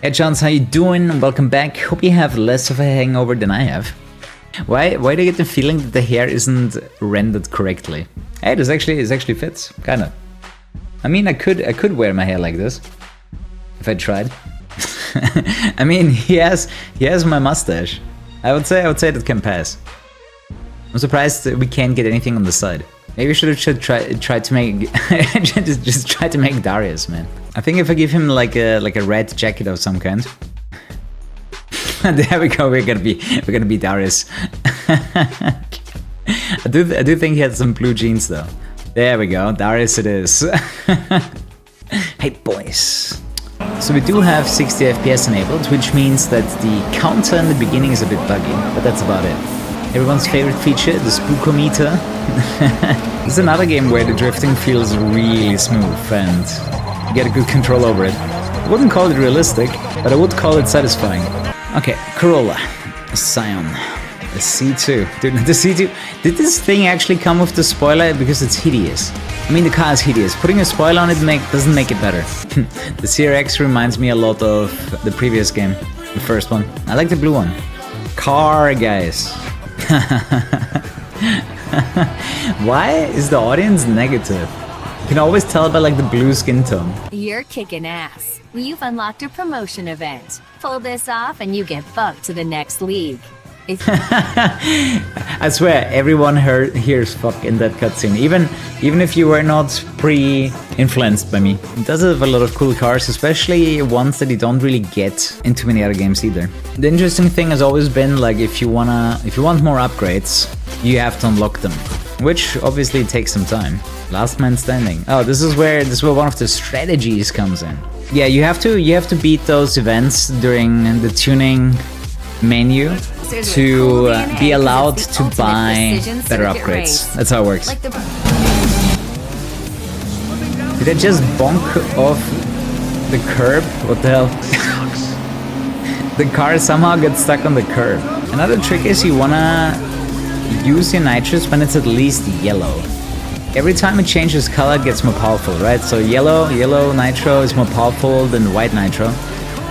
Hey Johns, how you doing? Welcome back. Hope you have less of a hangover than I have. Why do I get the feeling that the hair isn't rendered correctly? Hey, this actually fits, kinda. I mean, I could wear my hair like this if I tried. I mean, he has my mustache. I would say that can pass. I'm surprised that we can't get anything on the side. Maybe we should try to make just try to make Darius, man. I think if I give him like a red jacket of some kind. There we go. We're gonna be Darius. I do think he had some blue jeans though. There we go. Darius it is. Hey boys. So we do have 60 FPS enabled, which means that the counter in the beginning is a bit buggy, but that's about it. Everyone's favorite feature, the spookometer. This is another game where the drifting feels really smooth and you get a good control over it. I wouldn't call it realistic, but I would call it satisfying. Okay, Corolla, a Scion, a C2. Dude, the C2, did this thing actually come with the spoiler? Because it's hideous. I mean, the car is hideous. Putting a spoiler on it doesn't make it better. The CRX reminds me a lot of the previous game, the first one. I like the blue one. Car, guys. Why is the audience negative? You can always tell by like the blue skin tone. You're kicking ass. You've unlocked a promotion event. Pull this off and you get bumped to the next league. I swear, everyone hears fuck in that cutscene, even if you were not pre-influenced by me. It does have a lot of cool cars, especially ones that you don't really get in too many other games either. The interesting thing has always been like if you want more upgrades, you have to unlock them, which obviously takes some time. Last man standing. Oh, this is where one of the strategies comes in. Yeah, you have to beat those events during the tuning menu to be allowed to buy better upgrades. That's how it works. Did I just bonk off the curb? What the hell? The car somehow gets stuck on the curb. Another trick is you wanna use your nitrous when it's at least yellow. Every time it changes color, it gets more powerful, right? So yellow nitro is more powerful than white nitro.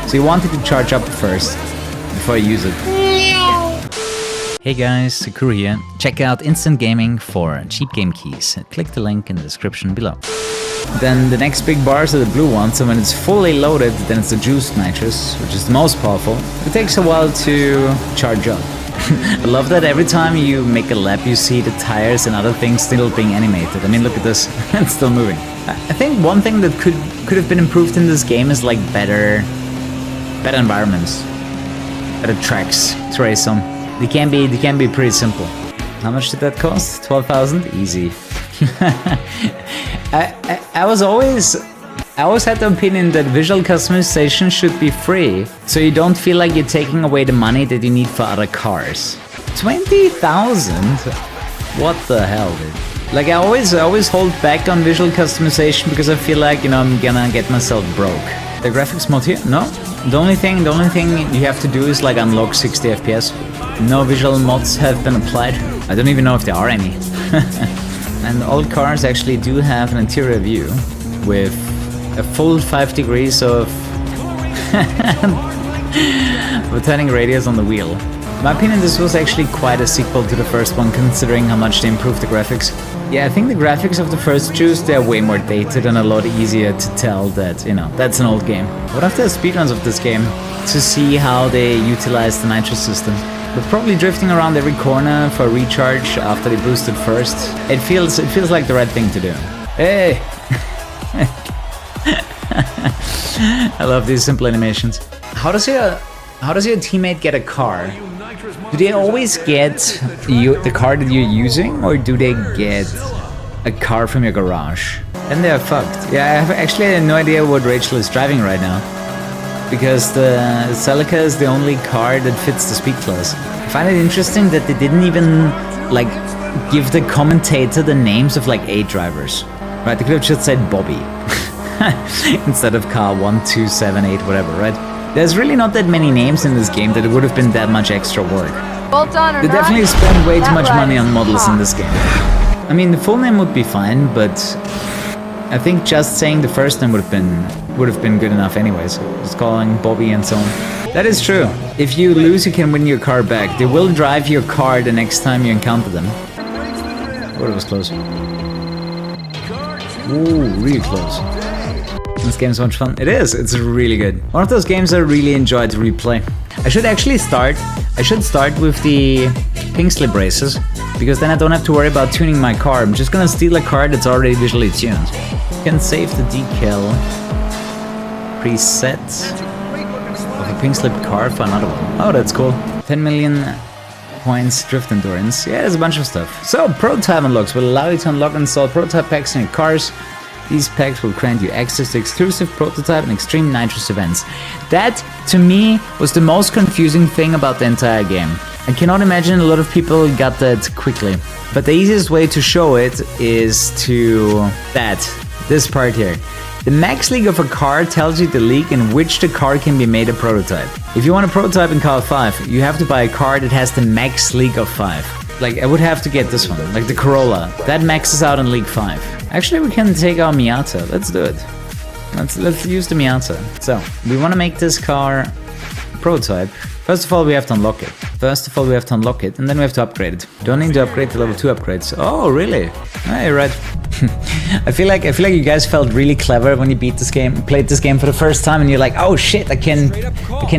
So you want it to charge up first before you use it. Hey guys, Kuru here. Check out Instant Gaming for cheap game keys. Click the link in the description below. Then the next big bars are the blue ones, and when it's fully loaded, then it's the juiced nitrous, which is the most powerful. It takes a while to charge up. I love that every time you make a lap, you see the tires and other things still being animated. I mean, look at this, it's still moving. I think one thing that could have been improved in this game is like better environments, better tracks to race on. They can be pretty simple. How much did that cost? 12,000? Easy. I always had the opinion that visual customization should be free, so you don't feel like you're taking away the money that you need for other cars. 20,000? What the hell, dude? Like I always hold back on visual customization because I feel like, you know, I'm gonna get myself broke. The graphics mod here? No. The only thing you have to do is like unlock 60 FPS. No visual mods have been applied. I don't even know if there are any. And all cars actually do have an interior view with a full 5 degrees of turning radius on the wheel. In my opinion, this was actually quite a sequel to the first one, considering how much they improved the graphics. Yeah, I think the graphics of the first Juice, they're way more dated and a lot easier to tell that, you know, that's an old game. What if there's speedruns of this game to see how they utilize the nitrous system? But probably drifting around every corner for a recharge after they boosted first. It feels like the right thing to do. Hey! I love these simple animations. How does your teammate get a car? Do they always get the car that you're using, or do they get a car from your garage? Then they're fucked. Yeah, I have no idea what Rachel is driving right now, because the Celica is the only car that fits the speed class. I find it interesting that they didn't even like give the commentator the names of like 8 drivers. Right? They could have just said Bobby instead of car 1, 2, 7, 8, whatever, right? There's really not that many names in this game that it would have been that much extra work. Bolt on or they definitely not, spend way too much money on models in this game. I mean, the full name would be fine, but I think just saying the first name would have been good enough anyways. Just calling Bobby and so on. That is true. If you lose, you can win your car back. They will drive your car the next time you encounter them. Oh, it was close. Ooh, really close. This game's so much fun. It is. It's really good. One of those games I really enjoy to replay. I should start with the pink slip races, because then I don't have to worry about tuning my car. I'm just gonna steal a car that's already visually tuned. You can save the decal preset of a pink slip car for another one. Oh, that's cool. 10 million points drift endurance. Yeah, there's a bunch of stuff. So, prototype unlocks will allow you to unlock and install prototype packs in your cars. These packs will grant you access to exclusive prototype and extreme nitrous events. That, to me, was the most confusing thing about the entire game. I cannot imagine a lot of people got that quickly. But the easiest way to show it is to this part here. The max league of a car tells you the league in which the car can be made a prototype. If you want a prototype in car 5, you have to buy a car that has the max league of 5. Like, I would have to get this one, like the Corolla. That maxes out in League 5. Actually, we can take our Miata. Let's do it. Let's use the Miata. So, we want to make this car a prototype. First of all, we have to unlock it. And then we have to upgrade it. Don't need to upgrade to level 2 upgrades. Oh, really? Ah, you're right. I feel like you guys felt really clever when you played this game for the first time, and you're like, oh shit, I can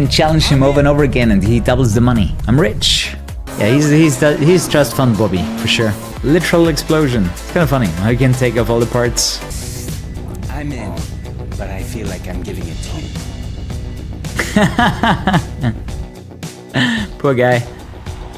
challenge him over and over again, and he doubles the money. I'm rich. Yeah, he's just fun Bobby, for sure. Literal explosion. It's kind of funny how you can take off all the parts. I'm in, but I feel like I'm giving it to you. Poor guy.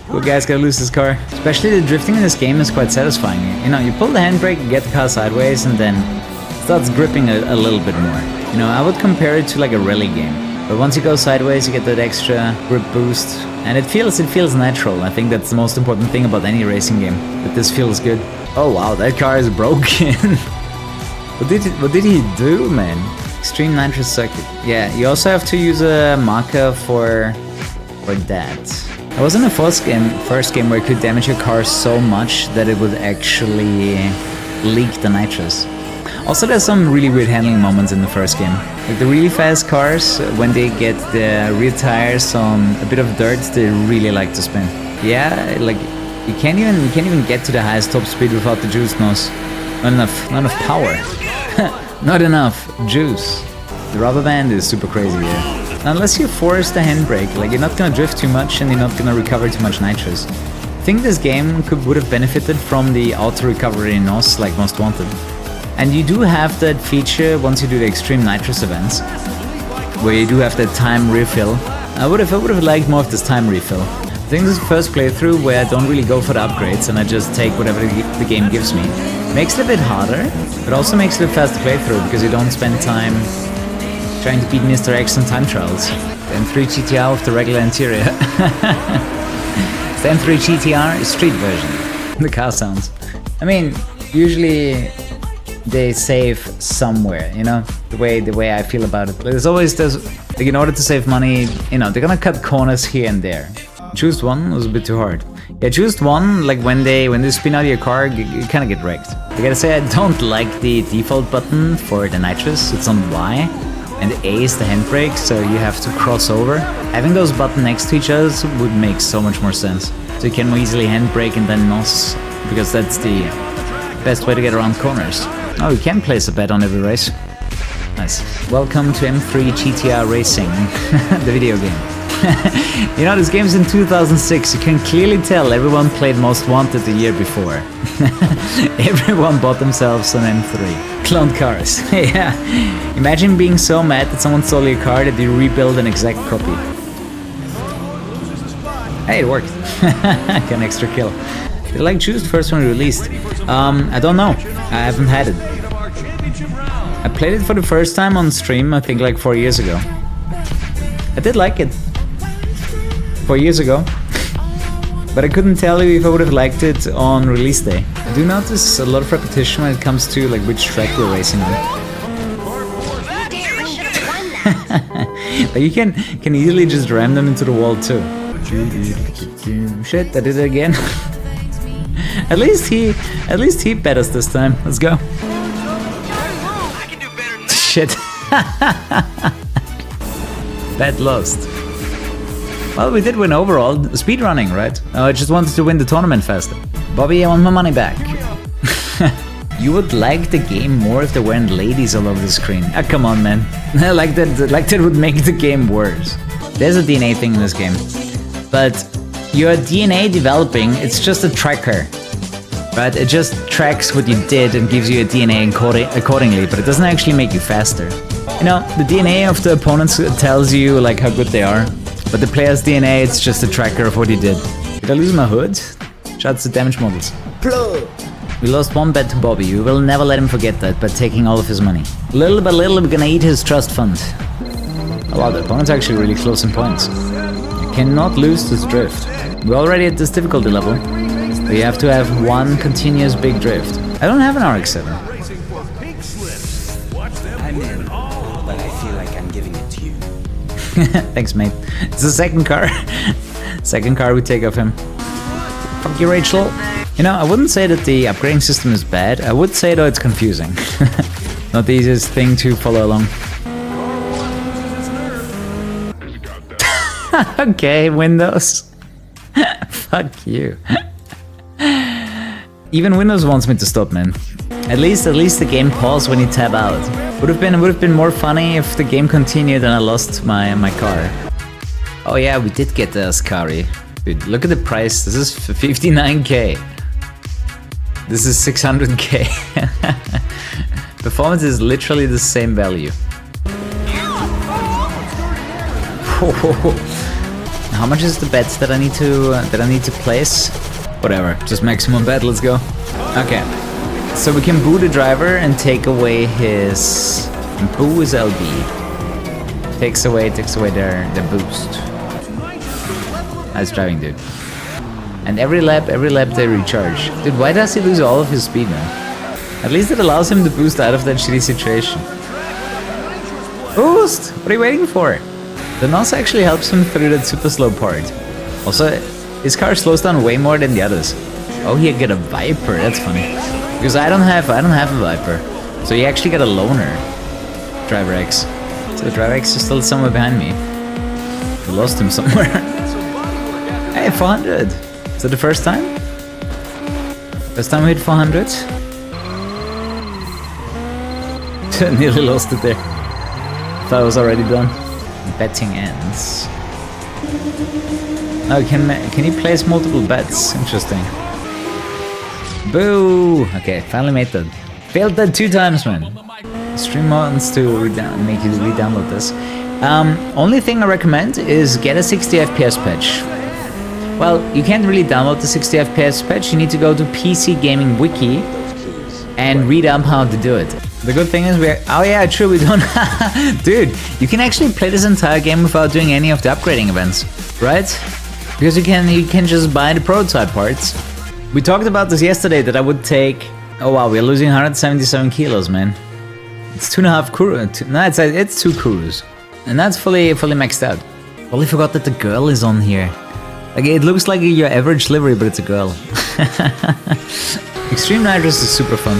Poor guy's gonna lose his car. Especially the drifting in this game is quite satisfying. You know, you pull the handbrake, you get the car sideways, and then it starts gripping a little bit more. You know, I would compare it to like a rally game. But once you go sideways, you get that extra grip boost. And it feels natural. I think that's the most important thing about any racing game. That this feels good. Oh wow, that car is broken. What did he do, man? Extreme nitrous circuit. Yeah, you also have to use a marker for that. I was in the first game where you could damage your car so much that it would actually leak the nitrous. Also, there's some really weird handling moments in the first game. Like the really fast cars, when they get the rear tires on a bit of dirt, they really like to spin. Yeah, like you can't even get to the highest top speed without the juice nose. Not enough power. Not enough juice. The rubber band is super crazy here. Unless you force the handbrake, like you're not gonna drift too much and you're not gonna recover too much nitrous. I think this game would have benefited from the auto recovery NOS like Most Wanted. And you do have that feature once you do the extreme nitrous events, where you do have that time refill. I would have liked more of this time refill. I think this is the first playthrough where I don't really go for the upgrades and I just take whatever the game gives me. Makes it a bit harder, but also makes it a faster playthrough because you don't spend time trying to beat Mr. X on time trials. The M3 GTR with the regular interior. It's the M3 GTR street version. The car sounds. I mean, usually they save somewhere, you know, the way I feel about it. There's like, in order to save money, you know, they're gonna cut corners here and there. Choose one was a bit too hard. Yeah, choose one, like when they spin out of your car, you kind of get wrecked. I gotta say, I don't like the default button for the nitrous. It's on Y, and A is the handbrake, so you have to cross over. Having those buttons next to each other would make so much more sense. So you can more easily handbrake and then NOS, because that's the best way to get around corners. Oh, you can place a bet on every race. Nice. Welcome to M3 GTR Racing, the video game. You know, this game's in 2006. You can clearly tell everyone played Most Wanted the year before. Everyone bought themselves an M3. Cloned cars. Yeah. Imagine being so mad that someone stole your car that you rebuild an exact copy. Hey, it worked. Got an extra kill. Did I like choose the first one released? I don't know. I haven't had it. I played it for the first time on stream, I think like 4 years ago. I did like it. 4 years ago. But I couldn't tell you if I would have liked it on release day. I do notice a lot of repetition when it comes to like which track we're racing on. Like you can easily just ram them into the wall too. Shit, I did it again. At least he bet us this time. Let's go. shit. Bet lost. Well, we did win overall. Speedrunning, right? I just wanted to win the tournament faster. Bobby, I want my money back. You would like the game more if there weren't ladies all over the screen. Ah, come on, man. like that would make the game worse. There's a DNA thing in this game. But your DNA developing, it's just a tracker. Right? It just tracks what you did and gives you a DNA accordingly, but it doesn't actually make you faster. You know, the DNA of the opponents tells you like how good they are, but the player's DNA, it's just a tracker of what you did. Did I lose my hood? Shouts to damage models. We lost one bet to Bobby. We will never let him forget that by taking all of his money. Little by little, we're gonna eat his trust fund. Oh wow, the opponent's actually really close in points. You cannot lose this drift. We're already at this difficulty level. But you have to have one continuous big drift. I don't have an RX-7. I'm in, but I feel like I'm giving it to you. Thanks, mate. It's the second car. Second car we take off him. Fuck you, Rachel. You know, I wouldn't say that the upgrading system is bad. I would say, though, it's confusing. Not the easiest thing to follow along. Okay, Windows. Fuck you. Even Windows wants me to stop, man. At least the game paused when you tab out. Would have been more funny if the game continued and I lost my car. Oh yeah, we did get the Ascari. Dude, look at the price. This is 59k. This is 600k. Performance is literally the same value. How much is the bet that I need to place? Whatever, just maximum bet. Let's go. Okay, so we can boo the driver and take away his boo is LB. Takes away their boost. Nice driving, dude. And every lap they recharge. Dude, why does he lose all of his speed, man? At least it allows him to boost out of that shitty situation. Boost! What are you waiting for? The NOS actually helps him through that super slow part. Also, his car slows down way more than the others. Oh, he get a Viper. That's funny. Because I don't have a Viper. So he actually got a loaner. Driver X. So the Driver X is still somewhere behind me. We lost him somewhere. Hey, 400. Is that the first time? First time we hit 400? Nearly lost it there. Thought it was already done. Betting ends. Oh, can you place multiple bets? Interesting. Boo! Okay, finally made that. Failed that 2 times, man. Stream wants to make you re-download this. Only thing I recommend is get a 60 FPS patch. Well, you can't really download the 60 FPS patch. You need to go to PC Gaming Wiki and read up how to do it. The good thing is oh yeah, true, we don't dude, you can actually play this entire game without doing any of the upgrading events, right? Because you can just buy the prototype parts. We talked about this yesterday that I would take. Oh wow, we're losing 177 kilos, man. It's 2.5 Kuru. No, it's 2 Kurus. And that's fully maxed out. Totally forgot that the girl is on here. Like, it looks like your average livery, but it's a girl. Extreme Nitrous is super fun.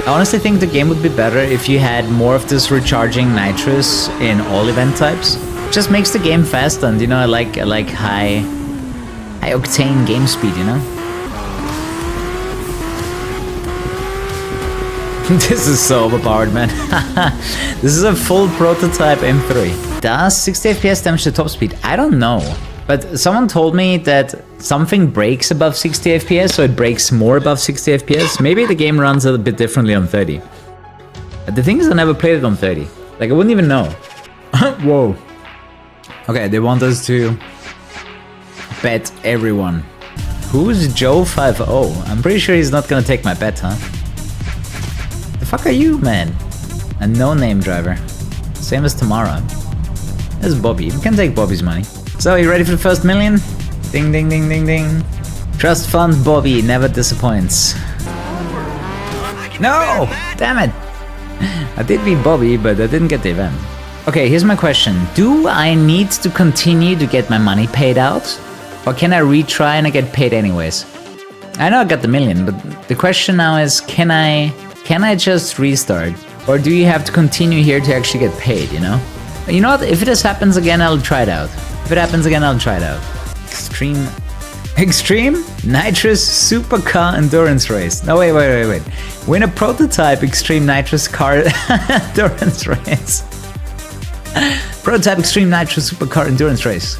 I honestly think the game would be better if you had more of this recharging nitrous in all event types. It just makes the game faster, and you know, I like high octane game speed, you know? This is so overpowered, man. This is a full prototype M3. Does 60 FPS damage the top speed? I don't know. But someone told me that something breaks above 60 FPS, so it breaks more above 60 FPS. Maybe the game runs a bit differently on 30. But the thing is, I never played it on 30. Like, I wouldn't even know. Whoa. Okay, they want us to bet everyone. Who's Joe50? I'm pretty sure he's not gonna take my bet, huh? The fuck are you, man? A no-name driver. Same as Tamara. There's Bobby. We can take Bobby's money. So, you ready for the first million? Ding, ding, ding, ding, ding. Trust fund Bobby never disappoints. No! Damn it! I did beat Bobby, but I didn't get the event. Okay, here's my question. Do I need to continue to get my money paid out? Or can I retry and I get paid anyways? I know I got the million, but the question now is, can I just restart? Or do you have to continue here to actually get paid, you know? You know what? If this happens again, I'll try it out. If it happens again, I'll try it out. Extreme Nitrous Supercar Endurance Race. No, wait. Win a prototype Extreme Nitrous Car Endurance Race. Prototype Extreme Nitrous Supercar Endurance Race.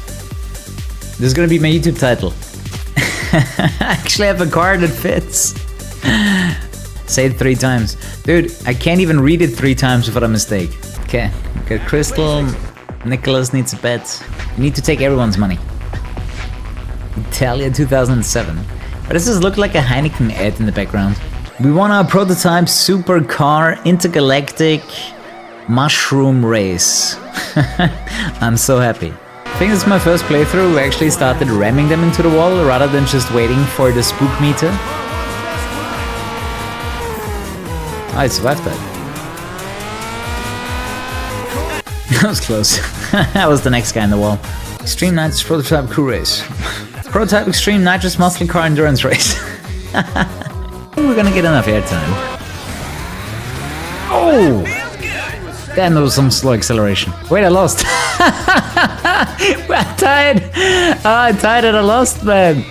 This is gonna be my YouTube title. I actually have a car that fits. Say it 3 times. Dude, I can't even read it 3 times without a mistake. Okay, got Crystal. Nicholas needs a bet. You need to take everyone's money. Italia 2007. But does this look like a Heineken ad in the background? We won our prototype supercar intergalactic mushroom race. I'm so happy. I think this is my first playthrough. We actually started ramming them into the wall rather than just waiting for the spook meter. I survived that. That was close. That was the next guy in the wall. Extreme Nitrous Prototype Crew Race. Prototype Extreme Nitrous Muscle Car Endurance Race. We're gonna get enough airtime. Oh! Damn, there was some slow acceleration. Wait, I lost. I tied. Oh, I tied and I lost, man.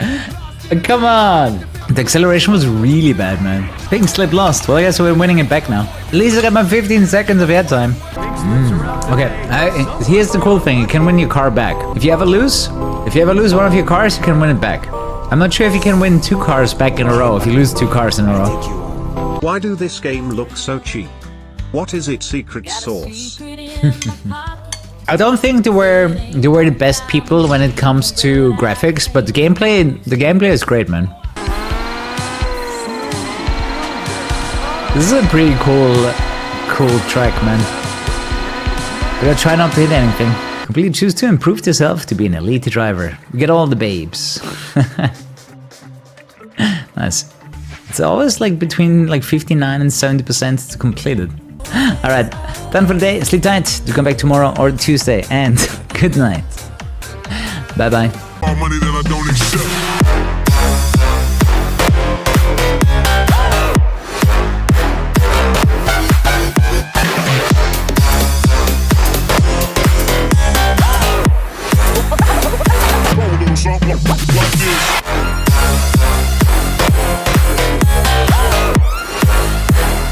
Come on. The acceleration was really bad, man. Pink slip lost. Well, I guess we're winning it back now. At least I got my 15 seconds of airtime. Okay, here's the cool thing. You can win your car back. If you ever lose one of your cars, you can win it back. I'm not sure if you can win 2 cars back in a row if you lose 2 cars in a row. Why do this game look so cheap? What is its secret sauce? I don't think they were the best people when it comes to graphics, but the gameplay is great, man. This is a pretty cool track, man. But I try not to hit anything. Completely choose to improve yourself to be an elite driver. You get all the babes. Nice. It's always like between like 59 and 70% to complete it. Alright, done for the day. Sleep tight. Do come back tomorrow or Tuesday. And good night. Bye bye.